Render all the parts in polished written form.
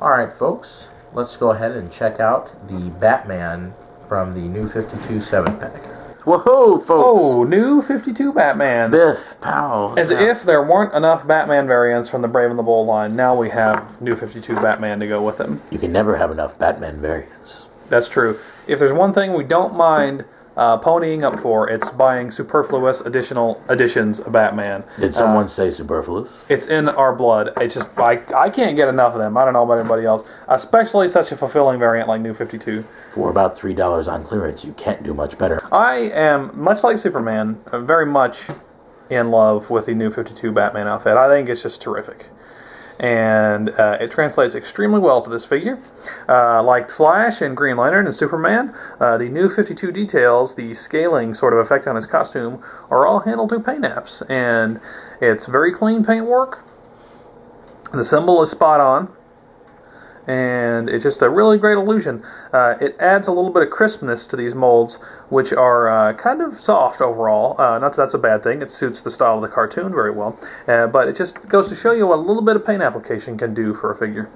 Alright folks, let's go ahead and check out the Batman from the New 52 7-pack. Woohoo, folks! Oh, New 52 Batman. Biff, pow. As if there weren't enough Batman variants from the Brave and the Bold line, now we have New 52 Batman to go with him. You can never have enough Batman variants. That's true. If there's one thing we don't mind ponying up for, it's buying superfluous additional editions of Batman. Did someone say superfluous? It's in our blood. It's just, I can't get enough of them. I don't know about anybody else. Especially such a fulfilling variant like New 52. For about $3 on clearance, you can't do much better. I am, much like Superman, very much in love with the New 52 Batman outfit. I think it's just terrific. And it translates extremely well to this figure. Like Flash and Green Lantern and Superman, the New 52 details, the scaling sort of effect on his costume, are all handled through paint apps. And it's very clean paint work. The symbol is spot on. And it's just a really great illusion. It adds a little bit of crispness to these molds, which are kind of soft overall. Not that that's a bad thing. It suits the style of the cartoon very well. But it just goes to show you what a little bit of paint application can do for a figure.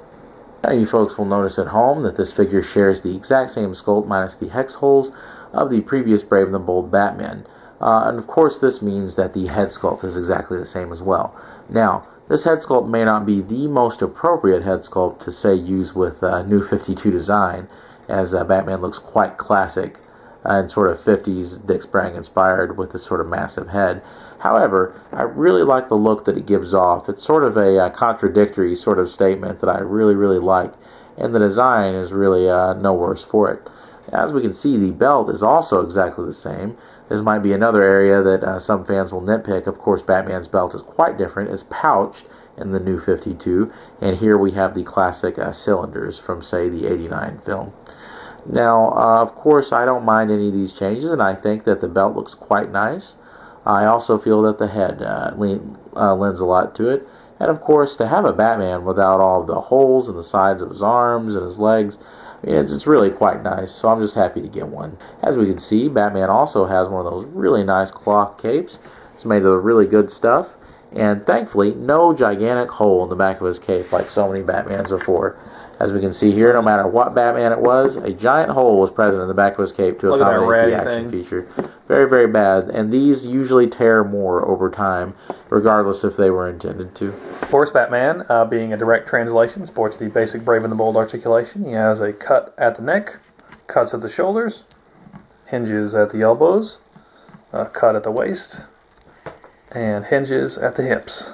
Now you folks will notice at home that this figure shares the exact same sculpt minus the hex holes of the previous Brave and the Bold Batman. And of course this means that the head sculpt is exactly the same as well. Now, this head sculpt may not be the most appropriate head sculpt to, say, use with New 52 design, as Batman looks quite classic and sort of 50s Dick Sprang inspired with this sort of massive head. However, I really like the look that it gives off. It's sort of a contradictory sort of statement that I really like, and the design is really no worse for it. As we can see, the belt is also exactly the same. This might be another area that some fans will nitpick. Of course, Batman's belt is quite different. It's pouched in the New 52, and here we have the classic cylinders from, say, the 89 film. Now, of course, I don't mind any of these changes, and I think that the belt looks quite nice. I also feel that the head lends a lot to it. And, of course, to have a Batman without all of the holes in the sides of his arms and his legs, I mean, it's really quite nice, so I'm just happy to get one. As we can see, Batman also has one of those really nice cloth capes. It's made of really good stuff, and thankfully, no gigantic hole in the back of his cape like so many Batmans before. As we can see here, no matter what Batman it was, a giant hole was present in the back of his cape to accommodate the action feature. Very bad, and these usually tear more over time, regardless if they were intended to. Of course, Batman, being a direct translation, sports the basic Brave and the Bold articulation. He has a cut at the neck, cuts at the shoulders, hinges at the elbows, a cut at the waist, and hinges at the hips.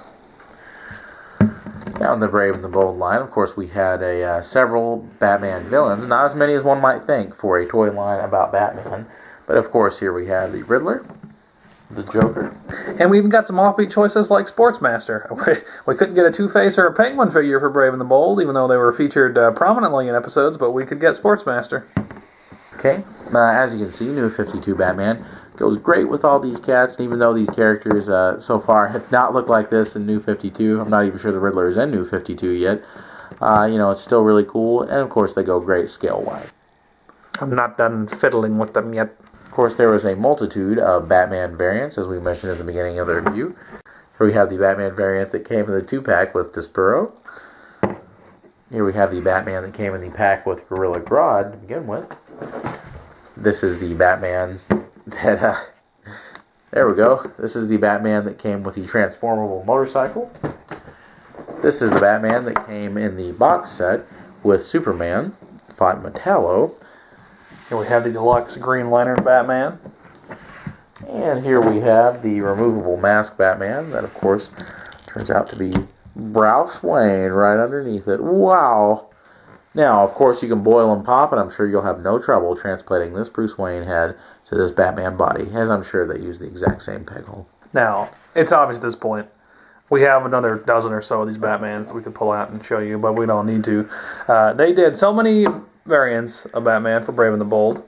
Now in the Brave and the Bold line, of course, we had several Batman villains. Not as many as one might think for a toy line about Batman. But of course, here we have the Riddler, the Joker. And we even got some offbeat choices like Sportsmaster. We couldn't get a Two-Face or a Penguin figure for Brave and the Bold, even though they were featured prominently in episodes, but we could get Sportsmaster. Okay, as you can see, New 52 Batman goes great with all these cats, and even though these characters so far have not looked like this in New 52, I'm not even sure the Riddler is in New 52 yet, it's still really cool, and of course they go great scale-wise. I'm not done fiddling with them yet. Of course, there was a multitude of Batman variants, as we mentioned at the beginning of the review. Here we have the Batman variant that came in the 2-pack with Despero. Here we have the Batman that came in the pack with Gorilla Grodd to begin with. This is the Batman that, there we go. This is the Batman that came with the transformable motorcycle. This is the Batman that came in the box set with Superman, fought Metallo. Here we have the deluxe Green Lantern Batman. And here we have the removable mask Batman that, of course, turns out to be Bruce Wayne right underneath it. Wow! Now, of course, you can boil and pop, and I'm sure you'll have no trouble transplanting this Bruce Wayne head to this Batman body, as I'm sure they use the exact same peg hole. Now, it's obvious at this point. We have another dozen or so of these Batmans that we could pull out and show you, but we don't need to. They did so many variants of Batman for Brave and the Bold,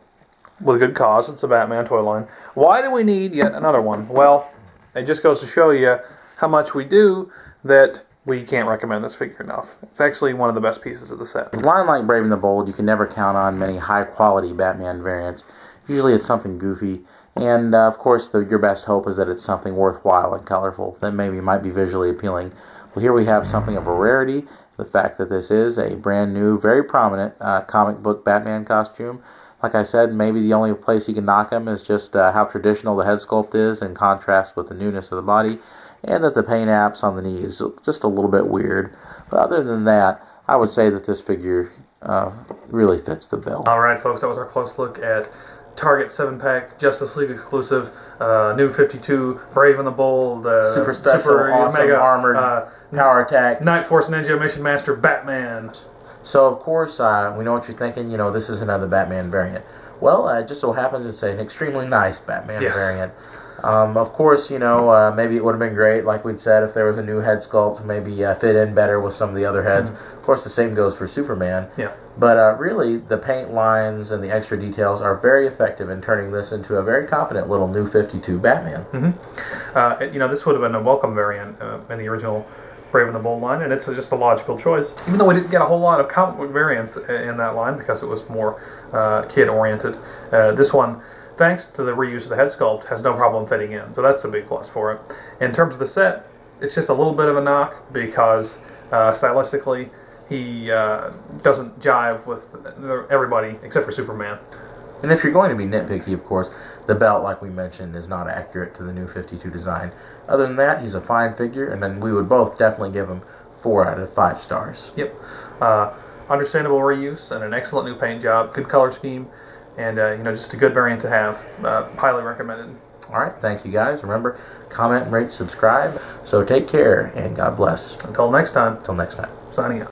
with good cause. It's a Batman toy line. Why do we need yet another one? Well, it just goes to show you how much we do that we can't recommend this figure enough. It's actually one of the best pieces of the set. With a line like Brave and the Bold, you can never count on many high-quality Batman variants. Usually it's something goofy, and of course your best hope is that it's something worthwhile and colorful that maybe might be visually appealing. Well, here we have something of a rarity, the fact that this is a brand new, very prominent comic book Batman costume. Like I said, maybe the only place you can knock him is just how traditional the head sculpt is in contrast with the newness of the body, and that the paint apps on the knee is just a little bit weird. But other than that, I would say that this figure really fits the bill. All right, folks, that was our close look at Target 7-pack, Justice League exclusive, new 52, Brave and the Bold, Super special, awesome, mega, armored, power attack, Night Force Ninja Mission Master Batman. So, of course, we know what you're thinking. You know, this is another Batman variant. Well, it just so happens it's an extremely nice Batman variant. Of course, you know, maybe it would have been great, like we'd said, if there was a new head sculpt, maybe fit in better with some of the other heads. Of course, the same goes for Superman. Yeah. But really, the paint lines and the extra details are very effective in turning this into a very competent little new 52 Batman. You know, this would have been a welcome variant in the original Brave and the Bold line, and it's just a logical choice. Even though we didn't get a whole lot of comic book variants in that line because it was more kid-oriented, this one, thanks to the reuse of the head sculpt, has no problem fitting in. So that's a big plus for it. In terms of the set, it's just a little bit of a knock because stylistically, he doesn't jive with everybody except for Superman. And if you're going to be nitpicky, of course, the belt, like we mentioned, is not accurate to the new 52 design. Other than that, he's a fine figure, and then we would both definitely give him 4 out of 5 stars. Yep. Understandable reuse and an excellent new paint job, good color scheme, and you know, just a good variant to have. Highly recommended. All right, thank you guys. Remember, comment, rate, subscribe. So take care, and God bless. Until next time. Until next time. Signing out.